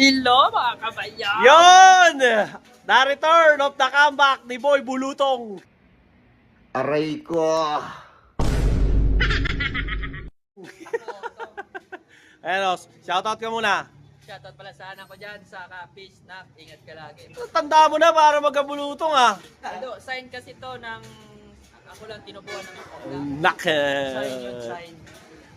Hello mga kabayan! Yon! The return of the comeback ni Boy Bulutong. Aray ko. Ayan o, shoutout ka muna. Shoutout pala sa anak ko dyan sa Peace na ingat ka lagi. Tanda mo na para magkabulutong ah. Ano, sign kasi to ng ako lang tinubuan ng ako. Nak. Sign yun, sign.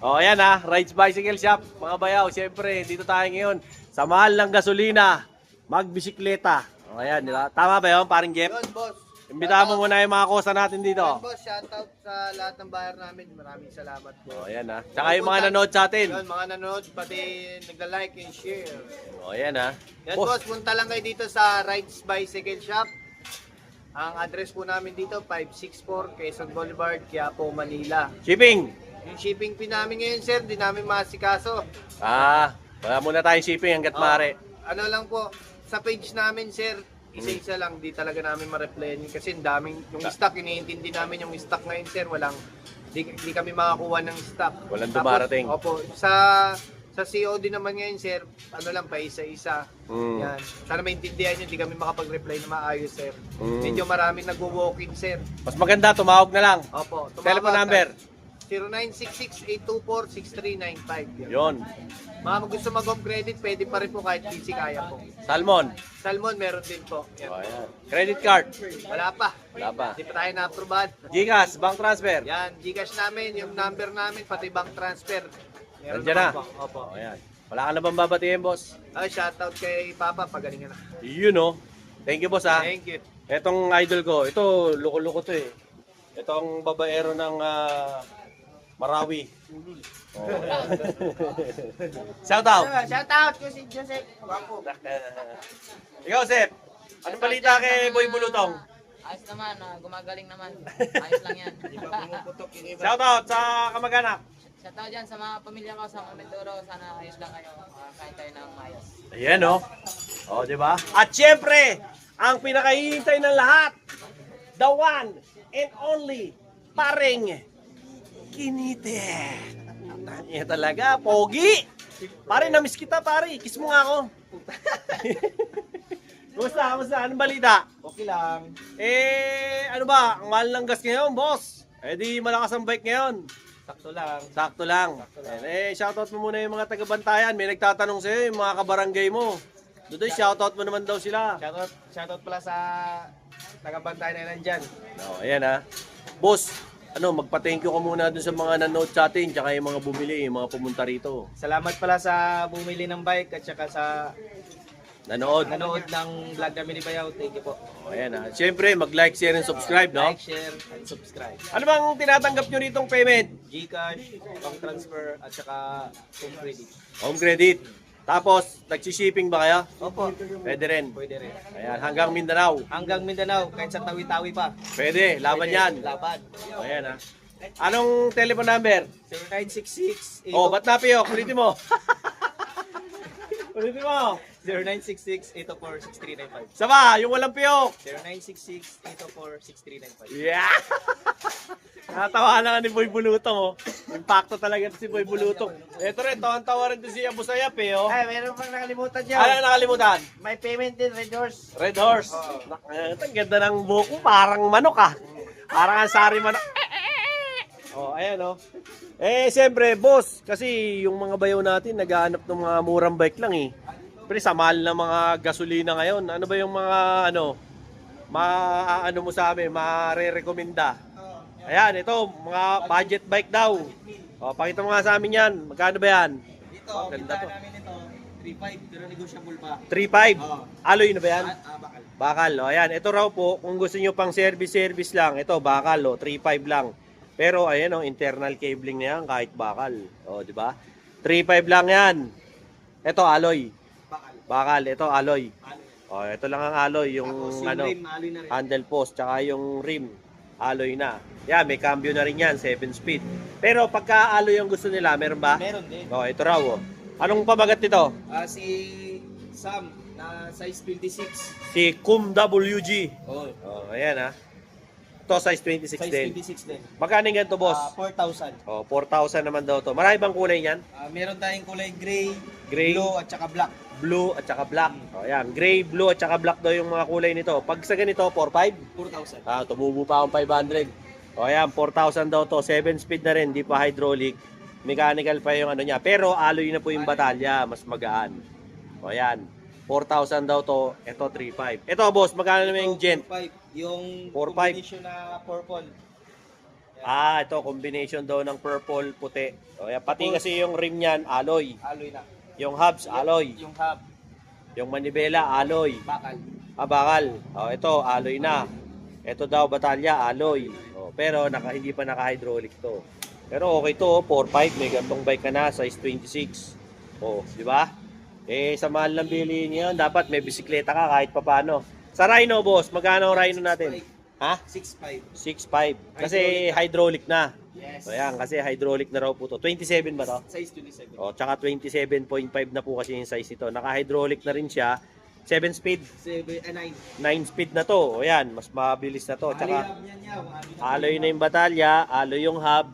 O ayan ah, Rides Bicycle Shop. Mga bayaw, siyempre, dito tayo ngayon. Sa mahal ng gasolina, magbisikleta. O ayan, di ba? Tama ba yun, paring Jeff? Yun, boss. Imbitahan mo muna yung mga kosa natin dito. Yun, boss. Shoutout sa lahat ng buyer namin. Maraming salamat po. O ayan ah. Tsaka yung mga nanood sa atin. Yun, mga nanood, pati nagla-like and share. O ayan ah. Yan, boss. Punta lang kayo dito sa Rides Bicycle Shop. Ang address po namin dito, 564 Quezon Boulevard, Quiapo, Manila. Shipping. Yung shipping fee namin ngayon, sir, di namin masikaso. Ah, wala muna tayong shipping hanggat maaari. Ano lang po, sa page namin, sir, isa-isa lang, di talaga namin ma-replyan kasi ang daming, yung stock, iniintindi namin yung stock ngayon, sir, di kami makakuha ng stock. Walang dumarating. Opo, sa COD naman ngayon, sir, ano lang, pa isa-isa. Yan. Sana maintindihan nyo, di kami makapag-reply na maayos, sir. Medyo maraming nagwo-walk-in, sir. Mas maganda, tumawag na lang. Opo. Telephone number. 0966-824-6395. Yon. Mga gusto mag-home credit, pwede pa rin po kahit busy kaya po. Salmon. Salmon, meron din po. Yan. O, ayan. Credit card. Wala pa. Wala pa. Hindi pa tayo na-aprobahan. Gcash, bank transfer. Yan, Gcash namin, yung number namin, pati bank transfer. Meron Nandiyan na. naman po. Opo. O, ayan. Wala ka na bang babatiin, boss? Shoutout kay Papa, pagalingan na. Yun, oh. Thank you, boss, ha. Thank you. Etong idol ko, ito, loko-loko to, eh. Itong babaero ng Marawi. Oh. Shout out. Shoutout ko si Joseph. Ikaw, Sep. Anong balita kay Boy Bulutong? Ayos naman, gumagaling naman. Ayos lang yan. Shout out sa kamag-anak. Shoutout dyan sa mga pamilya ko sa Mindoro. Sana ayos lang kayo. Makakain tayo ng ayos. Ayan, oh. Oh, di ba? At syempre, ang pinakahihintay ng lahat, the one and only, paring Kinite. Yan talaga, pogi. Pare, namiss kita, pare. Kiss mo nga ako. Kumusta? Anong balita? Okay lang. Ano ba? Ang mahal ng gas ngayon, boss. Di malakas ang bike ngayon. Sakto lang. Sakto lang. Shoutout mo muna yung mga taga-bantayan. May nagtatanong sa'yo, yung mga kabarangay mo. Doon, shoutout mo naman daw sila. Shoutout pala sa taga-bantay na nandyan. Ayan ha. Boss, magpa-thank you ka muna dun sa mga nanood sa atin, tsaka yung mga bumili, yung mga pumunta rito. Salamat pala sa bumili ng bike at saka sa Nanood. ng vlog namin ni Bayaw. Thank you po. Ayan ha. Siyempre, mag-like, share, and subscribe, no? Like, share, and subscribe. Ano bang tinatanggap nyo ritong payment? Gcash, bank transfer, at saka home credit. Home credit. Tapos, nagsishipping ba kayo? Opo. Pwede rin. Pwede rin. Ayan, hanggang Mindanao. Hanggang Mindanao, kahit sa Tawi-Tawi pa. Pwede, laban yan. Laban. Ayan ha. Anong telephone number? 0966 Oh, ba't napiyok? Ulitin mo. Ulitin mo. 0966-804-6395. Sama, yung walang piyok. 0966-804-6395. Yeah! Natawa na nga ni Boy Bulutong, oh. Impacto talaga ito si Boy Bulutong. Ito rin, tawa rin ito si Abu Sayap, eh, oh. Ay, meron pang nakalimutan dyan. Ano nakalimutan? May payment din, Red Horse. Red Horse. Ang ganda ng buhok mo, parang manok, ah. Parang ang sari manok. Oh, ayan, oh. Siyempre, boss, kasi yung mga bayaw natin, naghahanap ng mga murang bike lang, eh. Pero sa mahal ng mga gasolina ngayon, ano ba yung mga, mo sa amin, mare-recommenda? Ayan, ito, mga budget bike daw. O, pakita mo nga sa amin yan. Magkano ba yan? Dito, ganda to. namin ito, 3.5, pero negotiable pa. 3.5. Alloy na ba yan? Bakal. Bakal. O, ayan, ito raw po, kung gusto nyo pang service lang, ito, bakal, 3.5 lang. Pero, ayan, internal cabling na yan, kahit bakal. O, di ba? 3.5 lang yan. Ito, alloy. Bakal, ito, alloy. O, ito lang ang alloy, yung, rim, alloy na rin. handle post, tsaka yung rim, alloy na. Yan, may cambio na rin yan, 7 speed. Pero pagka alloy yung gusto nila, meron ba? Meron din. O, ito raw, oh. Anong pamagat nito? Si Sam, na size 56. Si Kum WG. Oh. Oh, ayan ha. To size 26 Size din. 26 din. Magkano yung ganito, boss? 4,000. Oh, 4,000 naman daw to. Marami bang kulay niyan? Meron tayong kulay gray, Gray. blue, at saka black. Blue at saka black. Oh, yan. Gray, blue at saka black daw yung mga kulay nito. Pag sa ganito, 4,500. 4,000. Tumubo pa akong 500. O yan, 4,000 daw to. 7 speed na rin, di pa hydraulic. Mechanical pa yung ano niya. Pero alloy na po yung batalya, mas magaan. O yan, 4,000 daw to. Ito, 3,500. Ito, boss, magkano naman yung gent? 4,500. Yung 4,500. combination na purple. Ito, combination daw ng purple, puti. O yan, pati kasi yung rim niyan, alloy. Alloy na. Yung hubs, alloy. Yung hub, Yung manibela, alloy. bakal. Bakal. O, ito, alloy na. Ito daw, batalya, alloy. O, pero hindi pa naka-hydraulic to. Pero okay to, 4,500. May gantong bike ka na, size 26. O, di ba? Sa mahal ng bilihin niyo, dapat may bisikleta ka kahit papano. Sa Rhino, boss, magkano ang Rhino natin? Ha? 6,500. 6,500. Kasi hydraulic na. Yes. O yan, kasi hydraulic na raw po to. 27 ba to? Size 27. O, tsaka 27.5 na po kasi yung size ito. Naka-hydraulic na rin siya. 7 speed. 9. 9 speed na to. O yan, mas mabilis na to. Tsaka alloy na yung yung batalya, alloy yung hub,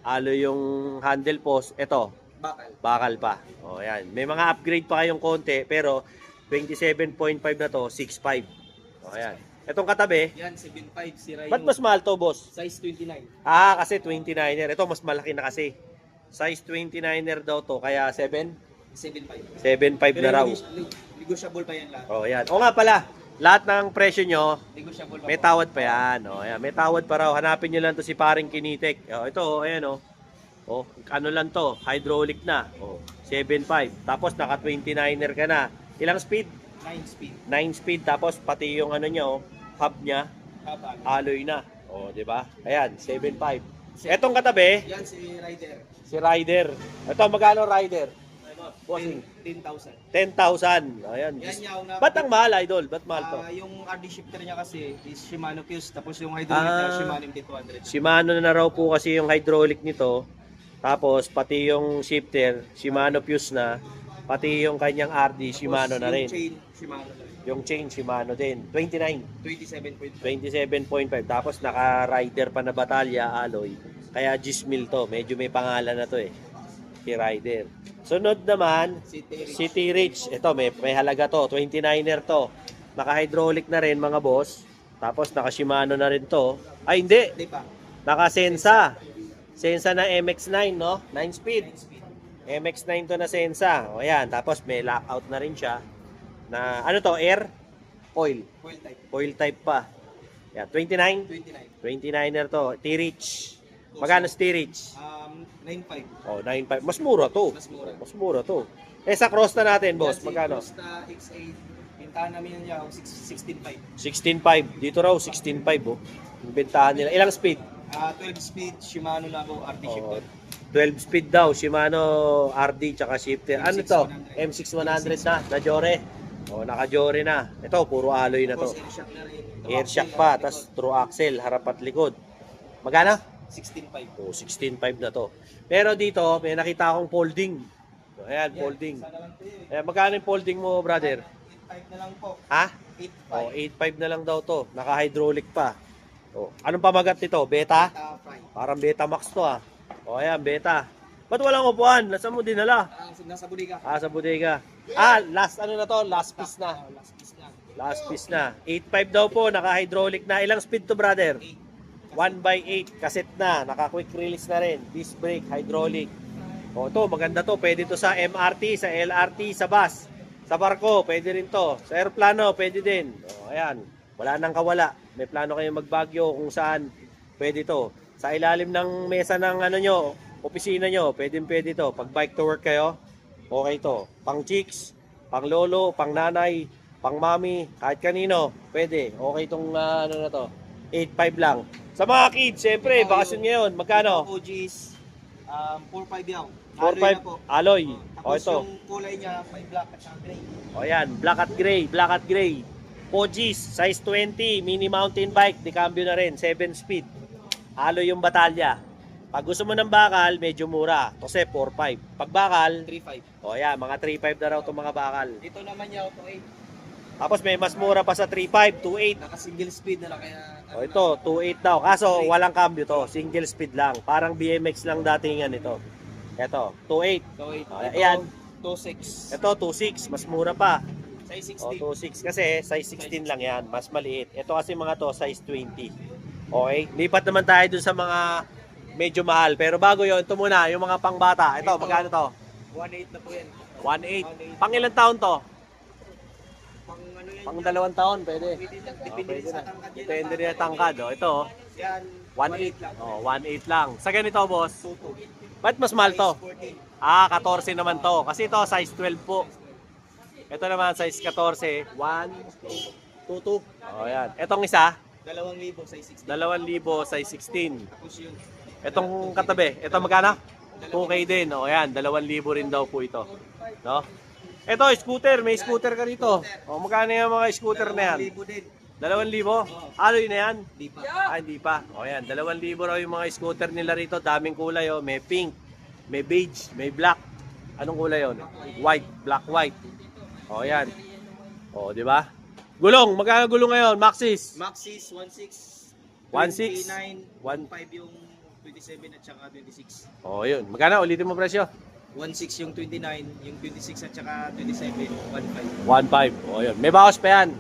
alloy yung handle post. Ito, bakal. bakal pa. O yan. May mga upgrade pa kayong konti, pero 27.5 na to, 6.5. O yan. Itong katabi, Yan, 7,500 si Rhino. ba't mas mahal to, boss? Size 29. Kasi 29er. Ito, mas malaki na kasi. Size 29er daw to, kaya 7,500. 7.5 na raw. Negotiable pa yan lahat. O yan. O nga pala, lahat ng presyo nyo, Negotiable pa may po. tawad pa yan. O, ayan. May tawad pa raw. Hanapin nyo lang to si paring Kinitek. O, ito, ayan o. O, ano lang to, hydraulic na. O, 7.5. Tapos naka 29er ka na. Ilang speed? 9 speed. 9 speed. Tapos pati yung ano nyo, hub niya, Haba. alloy na. O, di ba? Ayan, 7.5. Etong katabi, Yan si Rider. si Rider. Ito, magkano Rider? Bossing. 10,000. 10,000. Ayan. Yan yung na. Ba't ang mahal, idol? Ba't mahal to? Yung RD shifter niya kasi is Shimano Fuse, tapos yung hydraulic niya Shimano MD200. Shimano na raw po kasi yung hydraulic nito. Tapos pati yung shifter, Shimano Fuse na. Pati yung kanyang RD, Shimano na rin. Yung chain, Shimano na rin. Yung chain, Shimano din. 29. 27.5. 27.5. Tapos naka-rider pa na batalya, alloy. Kaya Gismil to. Medyo may pangalan na to eh. Si Rider. Sunod naman, City Rich. Ito, may halaga to. 29er to. Naka-hydraulic na rin mga boss. Tapos naka-Shimano na rin to. Ay, hindi. Hindi pa. Naka-Sensa. Sensa na MX-9, no? 9 speed. 9 speed. MX-9 to na Sensa. O yan. Tapos may lockout na rin siya. Na, ano to? Air? Oil. Foil type. Oil type pa. Yan. 29? 29. 29er to. T-Rich. Magkano si T-Rich? 9.5. Oh, 9.5. Mas mura to. Mas mura. Mas mura to. Sa cross na natin, boss. Yan si Magkano? Costa X8. Pintahan namin yan 16.5. 16.5. Dito raw, 16.5 oh. Yung bentahan nila. Ilang speed? 12 speed Shimano Labo RD shifter. 12 speed daw. Shimano RD tsaka shifter. Ano to? M6100 na Jore. Oh, naka-Jore na. Ito, puro alloy na to. Tapos airshock na rin. Air shock pa. Tapos true axle, harap at likod. Magkano? 16.5. Oh, 16.5 na to. Pero dito, may nakita akong folding. So, ayan, folding. Sana lang po yun. Magkano yung folding mo, brother? 8.5 na lang po. Ha? 8.5. Oh, 8.5 na lang daw to. Naka-hydraulic pa. Oh, anong pamagat nito? Beta? Fry. Parang Beta Max to ah. Oh, ayan, Beta. Ba't walang upuan? Nasaan mo dinala? Nasa Buliga. Sa bodega. Last ano na to? Last piece na. Last piece na. Last piece na. 8.5 daw po, naka-hydraulic na. Ilang speed to, brother? 1/8, cassette na, naka-quick release na rin. Disc brake, hydraulic. O to, maganda to. Pwede to sa MRT, sa LRT, sa bus. Sa barko, pwede rin to. Sa aeroplano, pwede din. O, ayan. Wala nang kawala. May plano kayong magbagyo kung saan pwede to. Sa ilalim ng mesa ng ano nyo, opisina nyo, pwede to. Pag bike to work kayo, okay to. Pang chicks, pang lolo, pang nanay, pang mami, kahit kanino, pwede. Okay tong ano na to. 8.5 lang. Sa mga kids, siyempre, bakasyon ngayon, magkano? OGs, 4.5 yaw. 4.5 alloy. O Tapos ito. yung kulay niya, may black at saka gray. O yan, black at gray. Pogis, size 20, mini mountain bike, decambio na rin, 7 speed. Alloy yung batalya. Pag gusto mo ng bakal, medyo mura. Kasi 4.5. Pag bakal, 3.5. o yan, mga 3.5 na raw itong mga bakal. Dito naman yaw, 2.8. Tapos may mas mura pa sa 3.5, 2.8. Naka single speed na lang kaya O ito, 2.8 daw. Kaso walang cambio to, single speed lang. Parang BMX lang datingan ito. Ito, 2.8. So, Ayan. 2.6. Ito, 2.6. Mas mura pa. Size O, 2.6 16. kasi size 16 lang yan. Mas maliit. Ito kasi mga to, size 20. Okay? Lipat naman tayo dun sa mga medyo mahal. Pero bago yon, ito muna, yung mga pangbata. Ito, magkano to? 1.8 na po yan. 1.8. Pang ilang taon to? Pang ano yan? Pang 2 taon, pwede. Depende Pwede din sa na. tangkad yan. Depende rin sa tangkad. O, ito, Yan. 1.8 lang. Oh, 1.8 lang. Sa ganito, boss. 2.2. Ba't mas mahal to? 14. 14 naman to. Kasi ito, size 12 po. Ito naman, size 14. 1, 2, 2. O, yan. Itong isa, 2,000 size 16. 2,000, size 16. Tapos yun. Itong katabi, ito magkano? 2K din. O, yan. 2,000 rin daw po ito. No? Ito, scooter. May scooter ka dito. O, magkano yung mga scooter na yan? 2,000 din. 2,000? Ano yun na yan? Di pa. Hindi pa. O yan, 2,000 raw yung mga scooter nila rito. Daming kulay oh. May pink, may beige, may black. Anong kulay yon? White, black, white. O yan. O, di ba? Gulong, magkano gulong ngayon? Maxis. Maxis 1.6. 1.6. 29. 1.5 yung 27 at saka 26. O yun. Magkano? Ulitin mo presyo. 1.6 yung 29, yung 26 at saka 27, 1.5. 1.5. O yun. May bawas pa yan.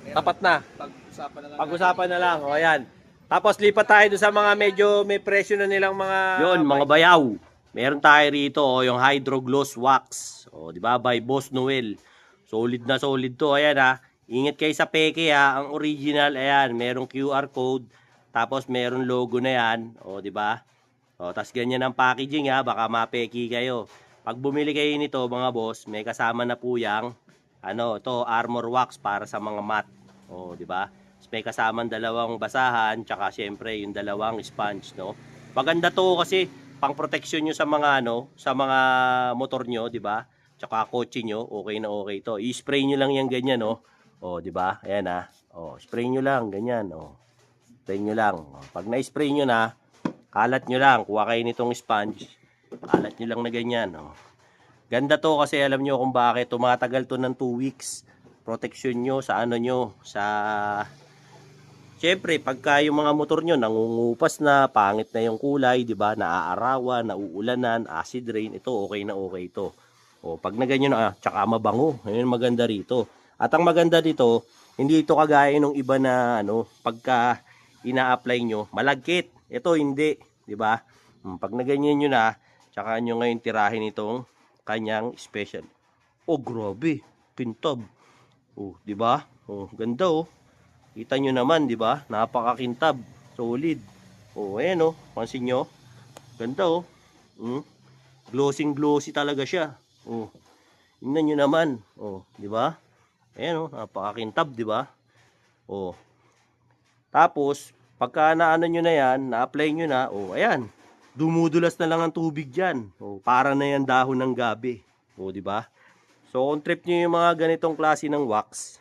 Tapat na. Pag-usapan na lang. Pag-usapan na lang. O yan. Tapos lipat tayo doon sa mga medyo may presyo na nilang mga... Yun, mga bayaw. Meron tayo rito, yung Hydro Gloss Wax. O, di ba? By Boss Noel. Solid na solid to. Ayan ha. Ingat kayo sa peke ha. Ang original, ayan, merong QR code. Tapos meron logo na yan. O, di ba? O, tas ganyan ang packaging ha. Baka mapeki kayo. Pag bumili kayo nito, mga boss, may kasama na po yang to armor wax para sa mga mat. O, di ba? May kasamang 2 basahan, tsaka syempre yung 2 sponge, no? Maganda to kasi pang protection nyo sa mga sa mga motor nyo, di ba? Tsaka kotse nyo, okay na okay to. I-spray nyo lang yan ganyan, no? O, di ba? Ayan ha. O, spray nyo lang ganyan, o. Spray nyo lang. O, pag na-spray nyo na, kalat nyo lang, kuha kayo nitong sponge. Kalat nyo lang na ganyan, o. Ganda to kasi alam nyo kung bakit tumatagal to ng 2 weeks. Protection nyo sa sa... Siyempre, pagka yung mga motor nyo nangungupas na, pangit na yung kulay, di ba? Naaarawan, nauulanan, acid rain, ito okay na okay ito. O, pag na ganyan na, tsaka mabango. Ayun maganda rito. At ang maganda dito, hindi ito kagaya ng iba na pagka ina-apply nyo, malagkit. Ito hindi, di ba? Pag na ganyan nyo na, tsaka nyo ngayon tirahin itong kanyang special. Oh, grabe, pintab. Oh, di ba? Oh, ganda oh. Kita nyo naman, di ba? Napakakintab, solid. Oh, ayan oh, pansin nyo. Ganda oh. Glossing glossy talaga siya. Oh. Tingnan nyo naman. Oh, di ba? Ayan oh, napakakintab, di ba? Oh. Tapos, pagka naano nyo na yan, na-apply nyo na, oh, ayan. Dumudulas na lang ang tubig dyan. Oh, para na yan dahon ng gabi. Oh, di ba? So, kung trip nyo yung mga ganitong klase ng wax,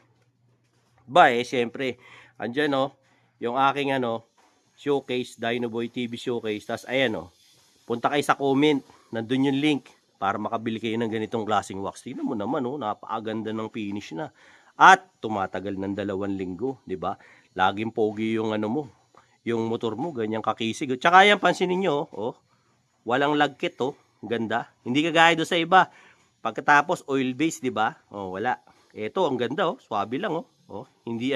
syempre, andyan yung aking showcase, Dinoboy TV showcase. Tas ayan punta kayo sa comment, nandun yung link para makabili kayo ng ganitong klaseng wax. Tingnan mo naman napakaganda ng finish na. At tumatagal ng 2 linggo, di ba? Laging pogi yung yung motor mo, ganyang kakisig. Tsaka yan, pansinin nyo, walang lagkit ganda. Hindi kagaya doon sa iba. Pagkatapos oil base, di ba? Wala. Ito, ang ganda swabe lang hindi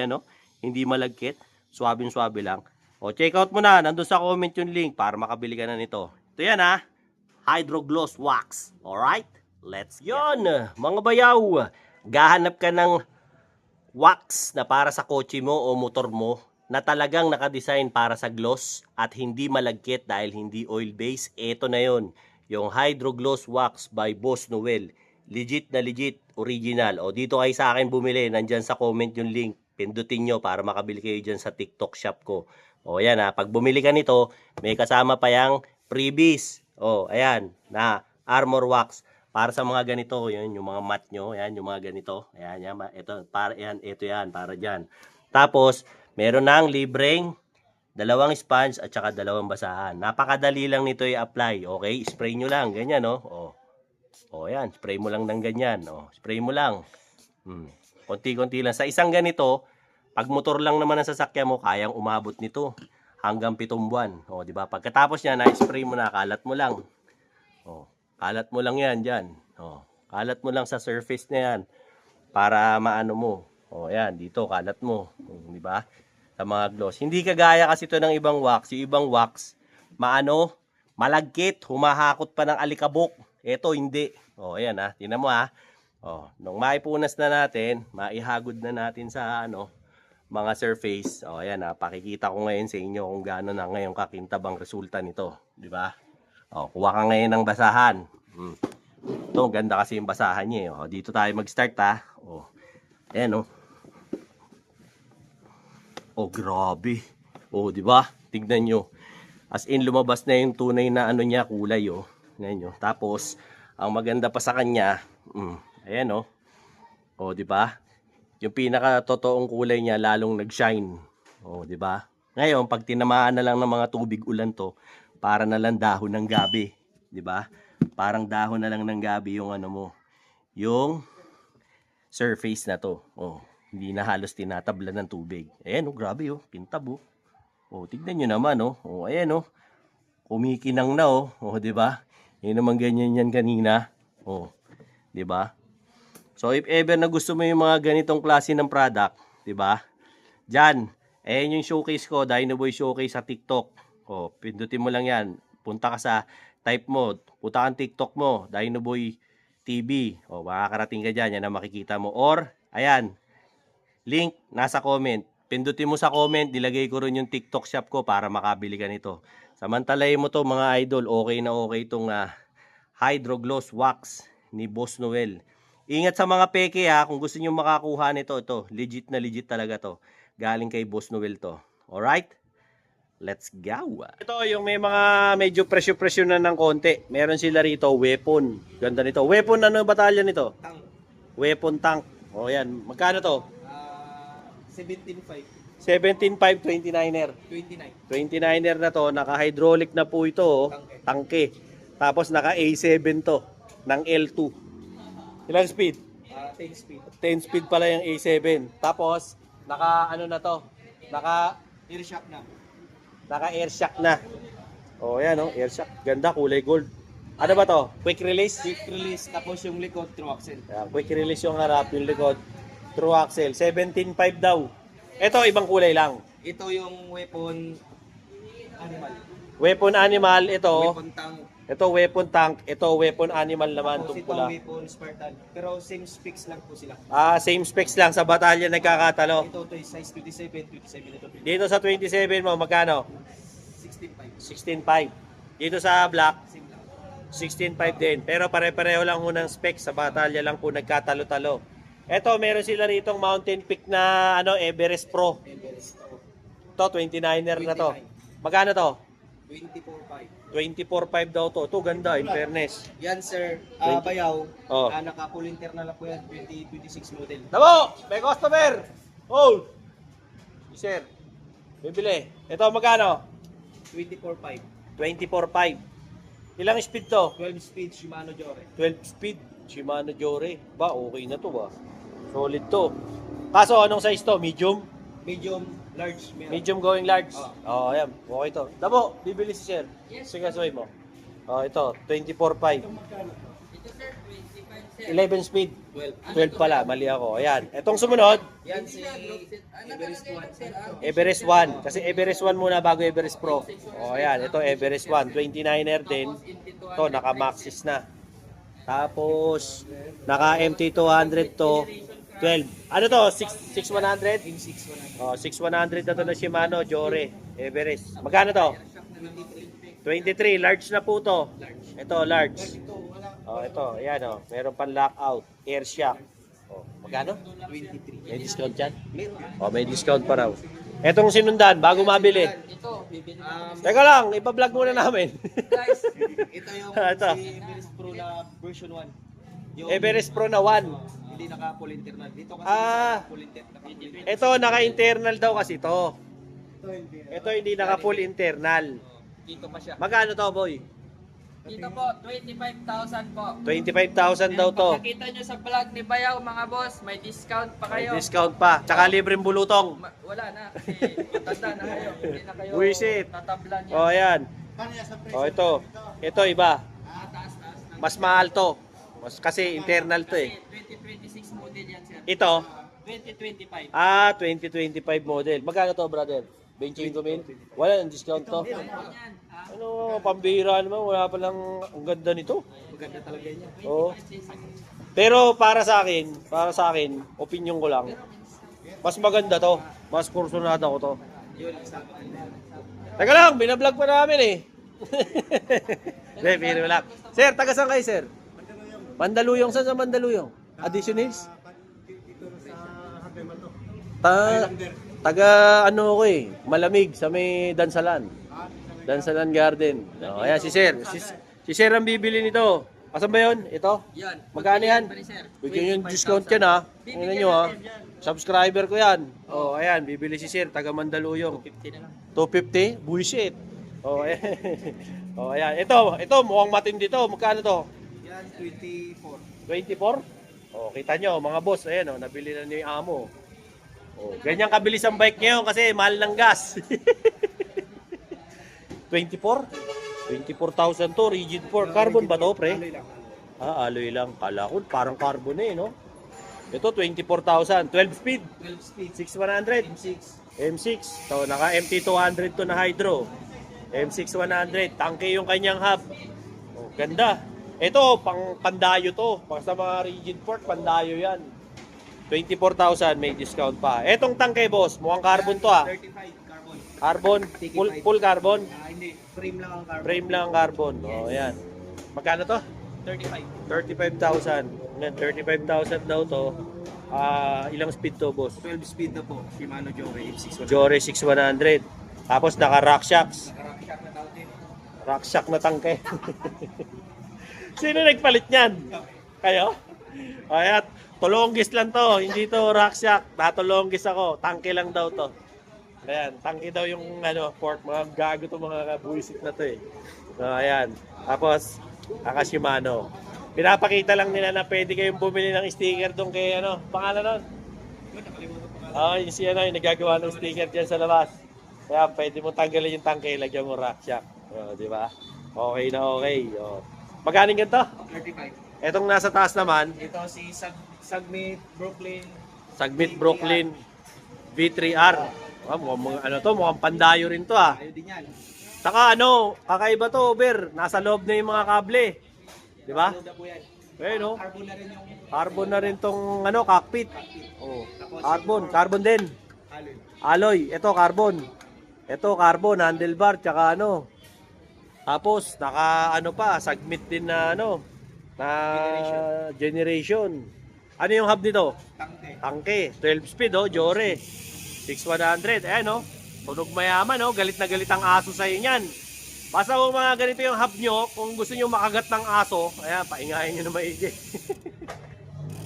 hindi malagkit, swabe lang. Check out mo na, nandun sa comment yung link para makabili ka na nito. Ito yan Hydro Gloss Wax. Alright? Let's go. Yun, mga bayaw, gahanap ka ng wax na para sa kotse mo o motor mo na talagang nakadesign para sa gloss at hindi malagkit dahil hindi oil base. Ito na yon, yung Hydro Gloss Wax by Boss Noel. Legit na legit, original. Dito kayo sa akin bumili, nandyan sa comment yung link. Pindutin nyo para makabili kayo dyan sa TikTok shop ko. Yan pag bumili ka nito, may kasama pa yung freebies. Ayan, na armor wax. Para sa mga ganito, yun, yung mga mat nyo, yan, yung mga ganito. Ayan, ito yan, para dyan. Tapos, meron nang libreng 2 sponge at saka 2 basahan. Napakadali lang nito i-apply. Okay, spray nyo lang, ganyan yan, spray mo lang ng ganyan, spray mo lang. Konti-konti lang. Sa isang ganito, pag motor lang naman ang sasakyan mo, kayang umabot nito hanggang 7 buwan. O, di ba? Pagkatapos niya, na-spray mo na, kalat mo lang. O, kalat mo lang yan dyan. O, kalat mo lang sa surface na yan para maano mo. O, yan, dito, kalat mo. O, di ba? Sa mga gloss. Hindi kagaya kasi ito ng ibang wax. Yung ibang wax, malagkit, humahakot pa ng alikabok. Ito, hindi. O, ayan ha. Tingnan mo ha. O, nung maipunas na natin, maihagod na natin sa mga surface. O, ayan ha. Pakikita ko ngayon sa inyo kung gaano na ngayon kakintabang resulta nito. Di ba? O, kuha ka ngayon ng basahan. Ito, ganda kasi yung basahan niya. O, dito tayo mag-start ha. O, ayan o. O, grabe. O, di ba? Tignan nyo. As in, lumabas na yung tunay na niya, kulay o. Ayan nyo. Tapos, ang maganda pa sa kanya, ayan o. O, di ba? Yung pinaka-totoong kulay niya lalong nag-shine. O, di ba? Ngayon, pag tinamaan na lang ng mga tubig ulan to, para na lang dahon ng gabi, di ba? Parang dahon na lang ng gabi yung mo, yung surface na to. O, hindi na halos tinatablan ng tubig. Ayan o, grabe o, kintab o. O, tignan nyo naman o. O, ayan o. Kumikinang na o. O, di ba? Yun naman ganyan yan kanina. O, di ba? So, if ever na gusto mo yung mga ganitong klase ng product, di ba? Diyan, ayan yung showcase ko, Dynoboy Showcase sa TikTok. O, pindutin mo lang yan. Punta ka sa type mo, punta kang TikTok mo, Dynoboy TV. O, makakarating ka dyan, yan ang makikita mo. Or, ayan, link nasa comment. Pindutin mo sa comment, nilagay ko rin yung TikTok shop ko para makabili ka nito. Samantalahin mo to mga idol, okay na okay itong Hydro Gloss Wax ni Boss Noel. Ingat sa mga peke ha, kung gusto niyo makakuha nito, ito, legit na legit talaga to. Galing kay Boss Noel to. Alright? Let's go! Ito yung may mga medyo presyo-presyo na ng konti. Meron sila rito, weapon. Ganda nito. Weapon, ano batalyon nito? Tank. Weapon tank. O yan, magkano to? 17.5. 17.5 29er. 29. 29er na to, naka-hydraulic na po ito, oh. Tangke. Tapos naka A7 to ng L2. Ilang speed? 10 speed. 10 speed pala yung A7. Tapos naka ano na to? Naka Air shock na. air shock na. Oh, yan oh, air shock. Ganda, kulay gold. Ano ba to? Quick release? Quick release, tapos yung likod through axle. Ayan, quick release yung harap, yung likod. True axle. 17.5 daw. Ito, ibang kulay lang. Ito yung weapon animal. Weapon animal, ito. Weapon tank. Ito weapon tank, ito weapon animal naman, Tapos itong ito pula. weapon Spartan. Pero same specs lang po sila. Same specs lang sa batalya nagkakatalo. Ito is size 27, 27 ito. Dito sa 27 mo, magkano? 16.5. 16.5. Dito sa black, Same lang. 16.5 din. Pero pare-pareho lang ho ng specs, sa batalya lang po nagkatalo-talo. Ito, meron sila ritong Mountain Peak na Everest Pro. Everest. Ito, 29er na to. Magkano to? 24.5. 24.5 daw to. Ito, ganda, in fairness. Yan sir, 20. bayaw. Oh. Naka-full internal na po yan, 2026 model. Namo! May customer! Oh! Sir, bibili. Ito, magkano? 24.5. 24.5. Ilang speed to? 12 speed Shimano Jore. 12 speed. Shimano Jore. Ba, okay na to ba? Solid to. Kaso, anong size to? Medium? Medium, large, meron. Medium going large. Oh. Ayan. Okay to. Damo, bibili si sir. Sige, suway mo. Oh, ito, 24.5. Ito sir, 25 sir. 11 speed. 12. 12 pala, mali ako. Ayan. Itong sumunod, Yan si Everest 1. Everest 1. Kasi Everest 1 muna bago Everest Pro. O, ayan. Ito, Everest 1. 29er din. Ito, naka-maxis na. Tapos, naka-MT200 to. 12. Ano to? 6100? Team 6 Oh, 6100 na to na Shimano, Jore, Everest. Magkano to? 23. Large na po to. Ito, large. Oh, ito. Ayan, oh. Meron pang lockout. Air shock. Oh, magkano? 23. May discount yan? Meron. Oh, may discount pa raw. Etong sinundan, bago mabili. Ito, bibili natin. Teka lang, ipa-vlog muna namin. Guys, Ito yung Ito. si Everest Pro na version 1. Yung, Everest Pro na 1. Hindi naka-full internal. Dito kasi full internal. Ito, naka-internal daw kasi to. Ito, hindi naka-full internal. Dito pa siya. Magkano to, boy? Dito po, 25,000 po. 25,000 daw to. Pag nakita nyo sa vlog ni Bayaw, mga boss, may discount pa May kayo. discount pa. Tsaka libreng bulutong. Wala na, kasi matanda na kayo. Hindi na kayo Buisit. tatablan yan. O, ayan. O, ito. Ito, iba. Taas. Mas mahal to. Kasi internal to eh. Kasi 2026 model yan, sir. Ito, 2025. 2025 model. Magkano to, brother? 25 mil? Wala nang discount to. Yan. Ano, pambihira naman. Wala palang ang ganda nito. Maganda talaga niya. Oo. Pero para sa akin, opinion ko lang. Mas maganda to. Mas kursunada ko to. Yun, sama. Teka lang, binablog pa namin eh. Hindi, biro lang. Sir, taga saan kayo, sir? Mandaluyong. Saan sa Mandaluyong? Additionals? Taga ano ko eh, malamig sa may Dansalan. Dansalan Garden. Oh, ayan si Sir. Si Sir ang bibili nito. Asan ba 'yon? Ito? Yan. Magkano yan? Bali, sir. Bigyan yung discount yan ha. Tingnan nyo ha. Subscriber ko yan. Oh, ayan, bibili si Sir, taga Mandaluyong. 50 na lang. 250? Bullshit. Oh, ayan. Oh, ayan. Ito mukhang matindi to. Magkano to? Yan, 24. 24? Oh, kita nyo, mga boss, ayan oh, nabili na niyo yung amo. Oh, ganyan kabilis ang bike ngayon kasi mahal ng gas. 24? 24,000 to, rigid 4. Carbon ba to, pre? Alloy lang. Alloy lang. Kala ko, parang carbon eh, no? Ito, 24,000. 12 speed. 12 speed. 6100. M6. M6. So, naka MT200 to na hydro. M6 100. Tangke yung kanyang hub. Oh, ganda. Ito, pandayo to. Pang sa mga rigid fork, pandayo yan. 24,000, may discount pa. Etong tangke, boss, mukhang carbon to ah. 35 carbon. Carbon, full carbon. Hindi, frame lang ang carbon. Frame lang ang carbon. Oh, ayan. Magkano to? 35. 35,000. Yan, 35,000 daw to. Ilang speed to, boss? 12 speed na po. Shimano Jore M6. Jore 6100. Tapos naka rock shocks. Nakarock na tawag din. Rock shock na tangke. Sino nagpalit niyan? Kayo? Ayan, tulonggis lang to. Hindi to rock shock. Natulonggis ako. Tangke lang daw to. Ayan, tangke daw yung port. Mga gago to, mga buwisit na to eh. So, ayan. Tapos, naka Shimano. Pinapakita lang nila na pwede kayong bumili ng sticker doon kay pangalan nun? Yung si yung nagagawa ng sticker dyan sa labas. Kaya pwede mo tanggalin yung tangke, lagyan mo rock shock. Di ba? Okay na okay. Magkano ganito? 35. Etong nasa taas naman, Ito si Sagmit Brooklyn. Sagmit Brooklyn V3R. Mukhang pandayo rin to ah. Ayaw din yan. Saka kakaiba to, Ber. Nasa loob na yung mga kable. Di ba? Load na po yan. No? Carbon na rin yung Carbon na rin tong cockpit. Oh. Carbon din. alloy. Alloy, ito carbon. Ito carbon, handlebar, tsaka Tapos naka pa, Sagmit din na na generation. Ano yung hub nito? Tangke. Tangke, 12 speed Jore. 6100. Ayan tunog mayaman galit na galit ang aso sa inyan. Basta kung mga ganito yung hub nyo, kung gusto nyo makagat ng aso, ayan, paingayin nyo na maigi.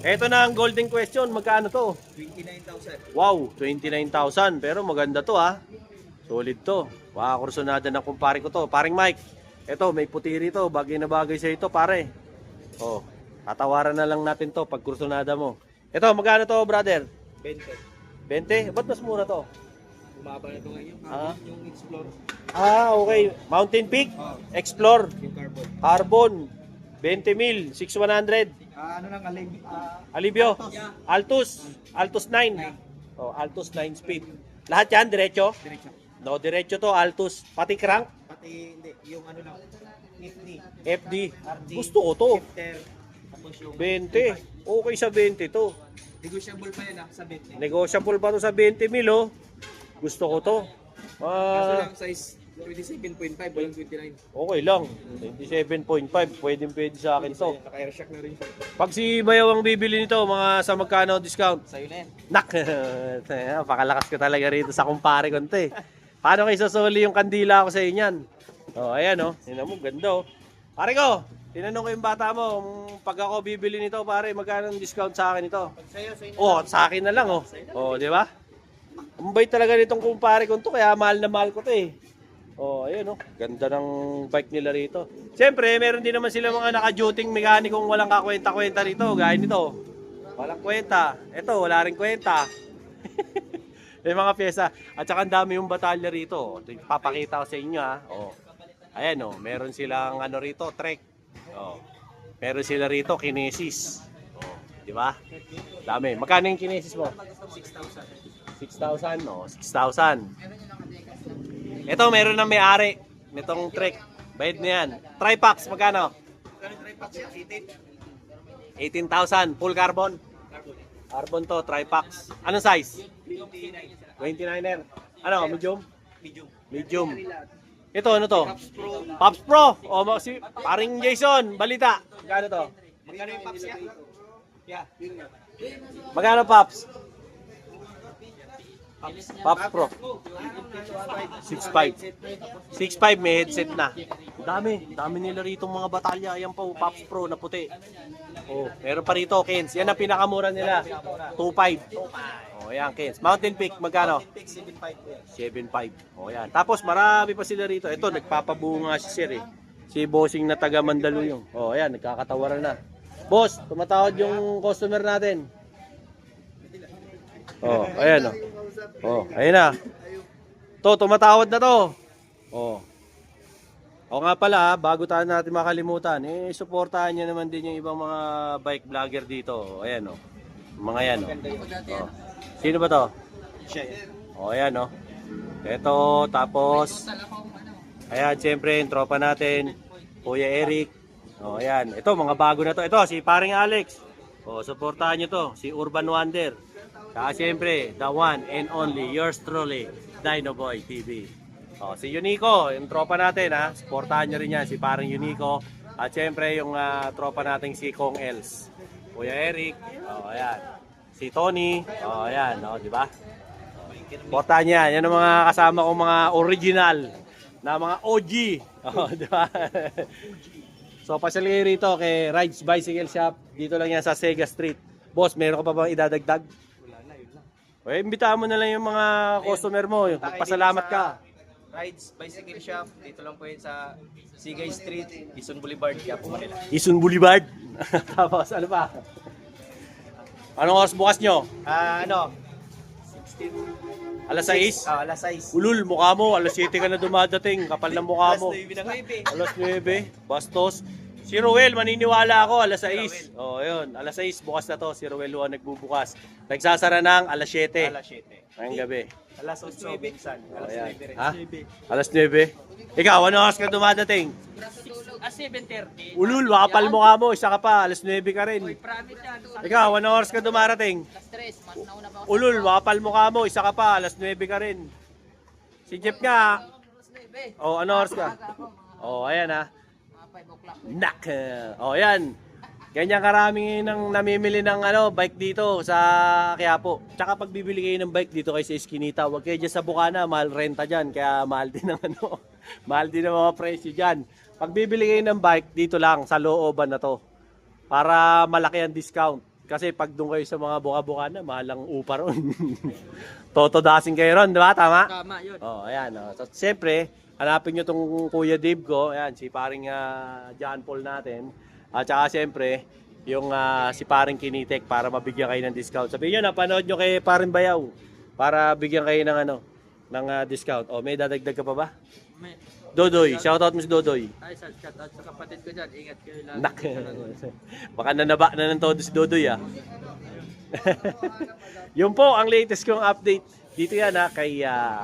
Ito na ang golden question, magkano to? 29,000. Wow, 29,000. Pero maganda to Solid to. Kursunada ng kumpare ko to. Paring Mike, ito may puti rito. Bagay na bagay sa ito, pare. Tatawaran na lang natin to pag kursunada mo. Ito, magkano to, brother? 20. 20? Ba't mas mura to? Bumaba na ito ngayon. Yung Explore. Okay. Mountain Peak? Explore. Yung carbon. Carbon. 20 mil. 6100. Ano lang, Alivio. Altus. Altus 9. Altus 9 speed. Lahat yan, diretso? Diretso. No, diretso to, Altus. Pati crank? Pati, hindi, yung lang, FD. FD. RD. Gusto ko to. Shifter. Tapos yung 20. Okay sa 20 to. negotiable pa yan sa 20. Negotiable pa to sa 20 mil Gusto ko to. Kaso lang size 27.5, walang 29. Okay lang. 27.5. Pwede sa akin to. Naka-airshock na rin siya. Pag si Bayaw ang bibili nito, mga sa magkano discount? Sa'yo na yan. Nak! Pakalakas ko talaga rito sa kumpare ko to Paano kayo sasuli yung kandila ko sa inyan? Ayan Tingnan mo, ganda Pare ko, tinanong ko yung bata mo, pag ako bibili nito, pare, magkano ang discount sa akin ito? Sa akin na lang di ba? Ang bait talaga nitong kumpare ko to, kaya mahal na mahal ko to Oh, ayun oh. Ganda ng bike nila rito. Siyempre, meron din naman sila mga naka-duting mekanikong walang kakwenta-kwenta rito. Gaya nito. Walang kwenta. Ito, wala rin kwenta. May mga pyesa. At saka ang dami yung batalya rito. Papakita ko sa inyo ha. Oh. Ayan oh, meron silang ano rito, trek. Oh. Meron sila rito, kinesis. Oh, di ba? Dami. Magkano yung kinesis mo? 6,000. Oh, 6,000. Ito, meron na may-ari nitong trek. Bayad na yan. Tripax, magkano? 18,000. Full carbon? Carbon to, tripax. Anong size? 29er. Ano, medium? Medium. Ito, ano to? Pops Pro. O, si paring Jason, balita. Magkano to? Magkano yung Pops niya? Yeah. Magkano, Pops? Pops Pro. 6.5. 6.5 may headset na. Dami nila rito mga batalya. Ayan po, Pops Pro na puti. Oh, meron pa rito, Kens. Yan ang pinakamura nila. 2.5. Oh, ayan, Kens. Mountain Peak, magkano? 7.5. Oh, ayan. Tapos marami pa sila rito. Ito, nagpapabunga si Sir eh. Si Bossing na taga Mandaluyong. Oh, ayan, nagkakatawaran na. Boss, tumatawad yung customer natin. Oh, ayan oh. Oh, ayan na. To, tumatawad na to. Oh. O nga pala, bago tayo natin makalimutan, suportahan niyo naman din yung ibang mga bike vlogger dito. Ayan o. Mga yan o. Oh. Sino ba to? O ayan o. Ito, tapos, ayan, siyempre, yung tropa natin, Kuya Eric. O ayan, ito, mga bago na to. Ito, si paring Alex. O, suportahan niyo to, si Urban Wonder. Saka siyempre, the one and only, yours truly, Dino Boy TV. Oh, si Unico, yung tropa natin ha, supportahan nyo rin yan, si parang Unico. At syempre yung tropa natin si Kong Els. Kuya Eric, oh ayan. Si Tony, oh ayan, oh, di ba? Supportahan niya, yan ang mga kasama kong mga original na mga OG. Oh, di ba? So pasyal kayo rito kay Rides Bicycle Shop. Dito lang yan sa Sega Street. Boss, meron ka pa bang idadagdag? Wala na, yun lang. O, imbitahan mo na lang yung mga customer mo, yung magpasalamat ka. Rides Bicycle Shop, dito lang po yun sa Sigay Street, Quezon Boulevard, Quiapo, Manila. Quezon Boulevard. Tapos ano pa? Anong oras bukas nyo? Ano? 16. Alas 6? Alas 6. Ulul, mukha mo. Alas 7 ka na dumadating. Kapal ng mukha mo. Alas 9 na ngayon. Alas 9. Bastos. Si Ruel, maniniwala ako. Alas 6. Oh, yun. Alas 6, bukas na to. Si Ruel Juan nagbubukas. Nagsasara ng alas 7. Alas 7. Ngayong gabi. Alas 8 minsan. Alas Ayan. 9 rin. Ha? Alas 9. Ikaw, ano oras ka dumadating? 7:30. Ulul, wakapal mukha mo. Isa ka pa. Alas 9 ka rin. Promise yan. Ikaw, ano oras ka dumarating? Alas 3. Mas nauna pa ako. Ulul, wakapal mukha mo. Isa ka pa. Alas 9 ka rin. Si Jeff nga. Alas 9. Oh, ano oras ka? Aga ako, mga Oh, ayan ha. 5 o'clock. Nak. Oh, ayan. Ganyan karami nang namimili ng bike dito sa Quiapo. Tsaka pag bibili kayo ng bike dito kayo sa Eskinita, huwag kayo dyan sa Bukana, mahal renta dyan. Kaya mahal din ng mahal din ng mga presyo dyan. Pag bibili kayo ng bike, dito lang sa looban na to. Para malaki ang discount. Kasi pag doon kayo sa mga Bukana, mahal ang upa ron. Totodasin kayo ron, di ba? Tama? Tama yun. Oh, ayan. Oh. So, siyempre, hanapin nyo tong Kuya Dave ko. Ayan, si paring John Paul natin. At saka siyempre, yung si paring Kinitek para mabigyan kayo ng discount. Sabihin nyo, napanood nyo kay paring Bayaw para bigyan kayo ng ng discount. O, may dadagdag ka pa ba? May, Dodoy, shoutout mo si Dodoy. ay, shout out sa kapatid ko dyan. Ingat kayo lang. Nak. Baka nanaba na ng todo si Dodoy Yun po ang latest kong update. Dito yan kay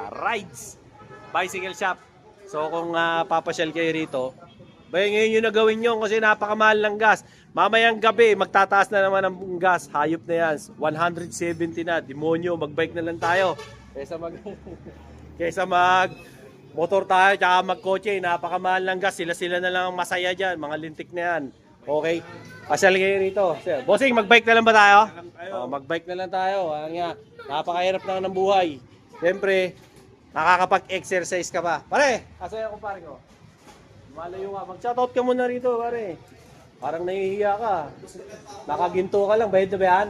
Rides Bicycle Shop. So kung papasyal kayo rito, ngayon yung nagawin nyo kasi napakamahal ng gas. Mamayang gabi, magtataas na naman ang gas. Hayop na yan. 170 na. Demonyo, magbike na lang tayo. Kaysa mag motor tayo, tsaka magkotse. Napakamahal ng gas. Sila na lang ang masaya dyan. Mga lintik na yan. Okay? Pasyal kayo rito. Bossing, magbike na lang ba tayo? Magbike na lang tayo. Napakahirap lang ng buhay. Siyempre, nakakapag-exercise ka pa. Pare, asaya ko pare ko. Malayo ka. Mag-shoutout ka muna rito, pare. Parang nahihiya ka. Nakaginto ka lang. Bayad na ba yan?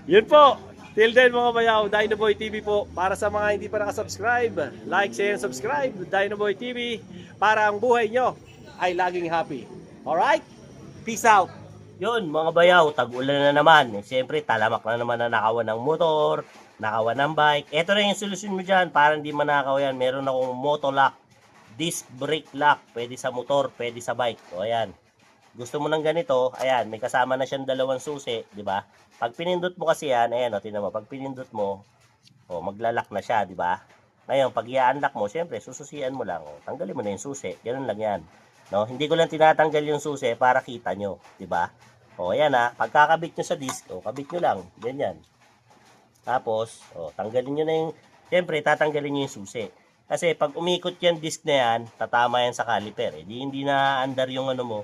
Yun po. Till then mga bayaw, Dinoboy TV po. Para sa mga hindi pa nakasubscribe, like, share, and subscribe. Dinoboy TV. Para ang buhay nyo ay laging happy. Alright? Peace out. Yun mga bayaw, tag-ulan na naman. Siyempre, talamak na naman na nakawan ng motor, nakawan ng bike. Ito na yung solusyon mo dyan para hindi manakaw yan. Meron akong motolock, disc brake lock. Pwede sa motor, pwede sa bike. O ayan. Gusto mo ng ganito, ayan, may kasama na siyang dalawang susi, di ba? Pag pinindot mo kasi yan, ayan, o, tingnan mo, pag pinindot mo, o, maglalak na siya, di ba? Ngayon, pag i-unlock mo, syempre, sususian mo lang, o, tanggalin mo na yung susi, ganun lang yan. No? Hindi ko lang tinatanggal yung susi para kita nyo, di ba? O, ayan ha, pagkakabit nyo sa disc, o, kabit nyo lang, ganyan. Tapos, o, tanggalin nyo na yung, syempre, tatanggalin nyo yung susi. Kasi pag umikot yan disc na yan, tatama yan sa caliper, eh. Hindi na andar yung ano mo,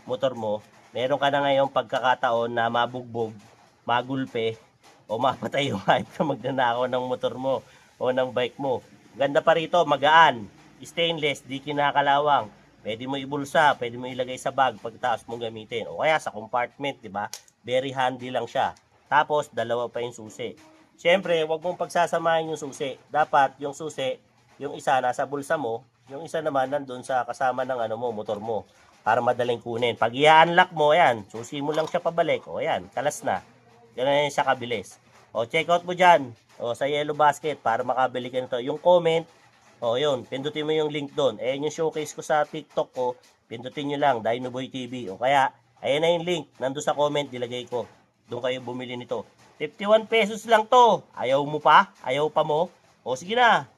motor mo, meron ka na ngayong pagkakataon na mabugbog, magulpe, o mapatay yung hype na magnanakaw ng motor mo o ng bike mo. Ganda pa rito, magaan, stainless, di kinakalawang. Pwede mo ibulsa, pwede mo ilagay sa bag pagkatapos mong gamitin. O kaya sa compartment, di ba? Very handy lang siya. Tapos, dalawa pa yung susi. Siyempre, wag mong pagsasamahin yung susi. Dapat yung susi, yung isa nasa bulsa mo, yung isa naman nandun sa kasama ng ano mo, motor mo. Para madaling kunin. Pag i-unlock mo, ayan, susi mo lang siya pabalik. O, ayan, kalas na. Ganun yan siya kabilis. O, check out mo dyan. O, sa Yellow Basket para makabili ka nito. Yung comment, o, yun, pindutin mo yung link doon. Ayan yung showcase ko sa TikTok ko. Pindutin nyo lang, Dinoboy TV. O, kaya, ayan na yung link. Nandun sa comment, dilagay ko. Doon kayo bumili nito. 51 pesos lang to. Ayaw mo pa? Ayaw pa mo? O, sige na.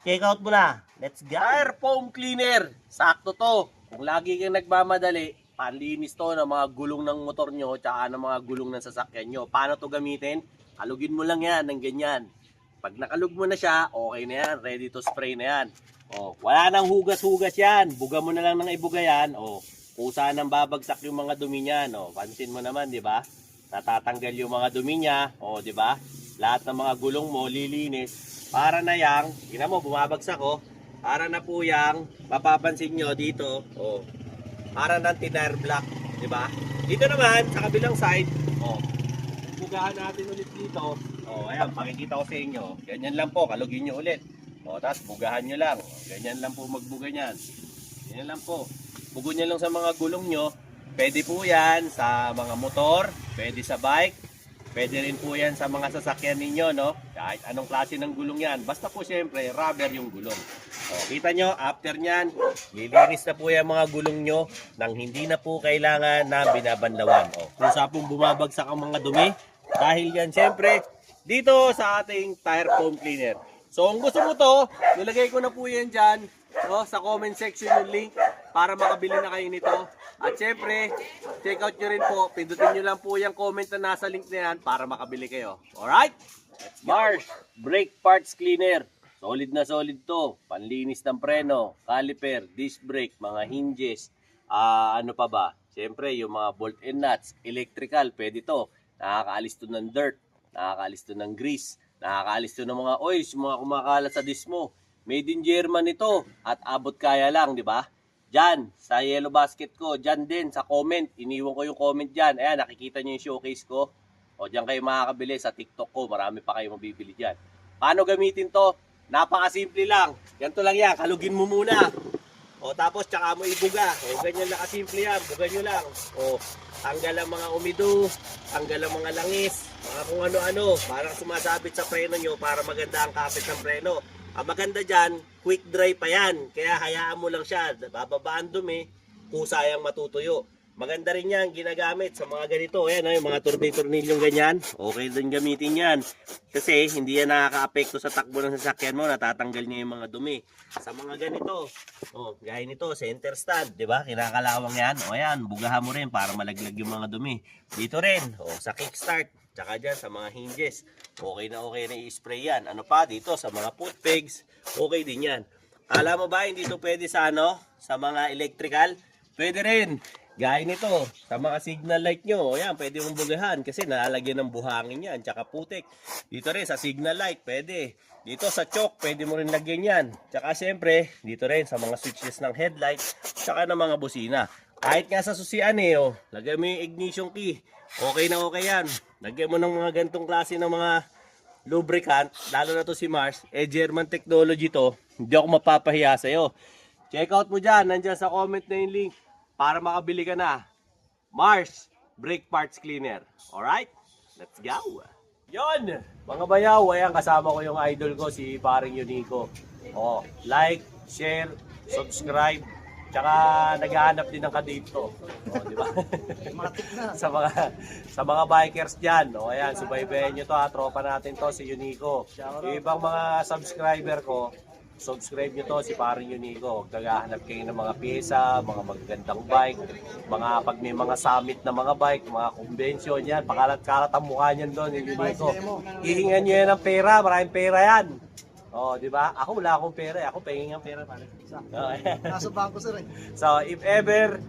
Check out mo na. Let's go. Tire foam cleaner. Sakto to. Kung lagi kang nagmamadali, panlinis to ng mga gulong ng motor nyo tsaka ng mga gulong ng sasakyan nyo. Paano to gamitin? Kalugin mo lang yan ng ganyan. Pag nakalug mo na siya, okay na yan. Ready to spray na yan. O, wala nang hugas-hugas yan. Buga mo na lang ng ibuga yan. O, kusa nang babagsak yung mga dumi niyan. O, pansin mo naman, di ba? Natatanggal yung mga dumi niya. O, di ba? Lahat ng mga gulong mo, lilinis. Para na yang, tingnan mo, bumabagsak o. Para na po yang, mapapansin nyo dito, oh, para ng tire block, di ba? Dito naman, sa kabilang side, oh, bugahan natin ulit dito. Oh, ayan, makikita ko sa inyo. Ganyan lang po, kalugin nyo ulit. Oh, tapos bugahan nyo lang. Ganyan lang po magbuga niyan. Ganyan lang po. Bugo nyo lang sa mga gulong nyo. Pwede po yan sa mga motor, pwede sa bike, pwede rin po yan sa mga sasakyan ninyo, no? Kahit anong klase ng gulong yan. Basta po siyempre, rubber yung gulong. O, kita nyo, after nyan, lilinis na po yung mga gulong nyo nang hindi na po kailangan na binabanlawan. O, kung sa pong bumabagsak ang mga dumi, dahil yan siyempre, dito sa ating tire foam cleaner. So, kung gusto mo to, nilagay ko na po yan dyan, no, sa comment section yung link para makabili na kayo nito. At syempre, check out nyo rin po, pindutin nyo lang po yung comment na nasa link na yan para makabili kayo. Alright? Marsh Brake Parts Cleaner. Solid na solid to. Panlinis ng preno, caliper, disc brake, mga hinges, ano pa ba? Syempre, yung mga bolt and nuts, electrical, pwede to. Nakakaalis to ng dirt, nakakaalis to ng grease, nakakaalis to ng mga oils, mga kumakalat sa disc mo. Made in Germany ito at abot kaya lang, di ba? Diyan, sa Yellow Basket ko, diyan din, sa comment. Iniwan ko yung comment diyan. Ayan, nakikita nyo yung showcase ko. O, diyan kayo makakabili sa TikTok ko. Marami pa kayo mabibili diyan. Paano gamitin to? Napakasimple lang. Ganito lang yan. Kalugin mo muna. O, tapos, tsaka mo ibuga. O, ganyan lang kasimple yan. Buga nyo lang. O, tanggal ang mga umido. Tanggal ang mga langis. Mga kung ano-ano. Parang sumasabit sa preno nyo para maganda ang kapit ng preno. Ang maganda dyan, quick dry pa yan. Kaya hayaan mo lang siya. Bababaan dumi, kusayang matutuyo. Maganda rin yan, ginagamit sa mga ganito. Ayan, yung mga tornilyong ganyan. Okay din gamitin yan. Kasi hindi yan nakaka-apekto sa takbo ng sasakyan mo. Natatanggal niya yung mga dumi. Sa mga ganito, gaya nito, center stand, di ba? Kinakalawang yan. O ayan, bugahan mo rin para malaglag yung mga dumi. Dito rin, sa kickstart. Tsaka dyan sa mga hinges, okay na i-spray yan. Ano pa dito sa mga foot pegs, okay din yan. Alam mo ba hindi ito pwede sa sa mga electrical? Pwede rin. Gaya nito, sa mga signal light nyo, ayan, pwede mong bugahan kasi nalalagyan ng buhangin yan, tsaka putik. Dito rin sa signal light, pwede. Dito sa choke, pwede mo rin lagyan yan. Tsaka siyempre, dito rin sa mga switches ng headlight, tsaka ng mga busina. Kahit nga sa susian lagay mo yung ignition key. Okay na okay yan. Lagyan mo ng mga gantong klase ng mga lubricant, lalo na to si Mars, German technology to, hindi ako mapapahiya sa'yo. Check out mo dyan, nandyan sa comment na yung link para makabili ka na. Mars Brake Parts Cleaner. Alright? Let's go! Yon! Mga bayaw, ayan, kasama ko yung idol ko, si paring Unico. Oh, like, share, subscribe, tsaka naghahanap din ng kadate to. Oh, di ba? sa mga bikers diyan. Oh, ayan, subaybayan niyo to, ha, tropa natin to si Unico. Yung ibang mga subscriber ko, subscribe nyo to si paring Unico. Naghahanap kayo ng mga pyesa, mga magagandang bike, mga pag may mga summit na mga bike, mga convention yan, pakalat-kalat ang mukha niyan doon yung Unico. Hihingan nyo yan ng pera, maraming pera yan. Oh, di ba? Ako wala akong pera, ako pahingin ang pera para. Nasa bangko sir eh. So, if ever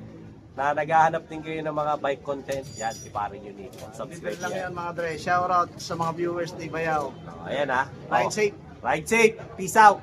na naghahanap din kayo ng mga bike content, yan si paring Unico. Subscribe Libre lang yan. yan mga Dre. Shoutout sa mga viewers ni Bayaw. Oh, ayan ha. Ride safe. Ride safe. Peace out.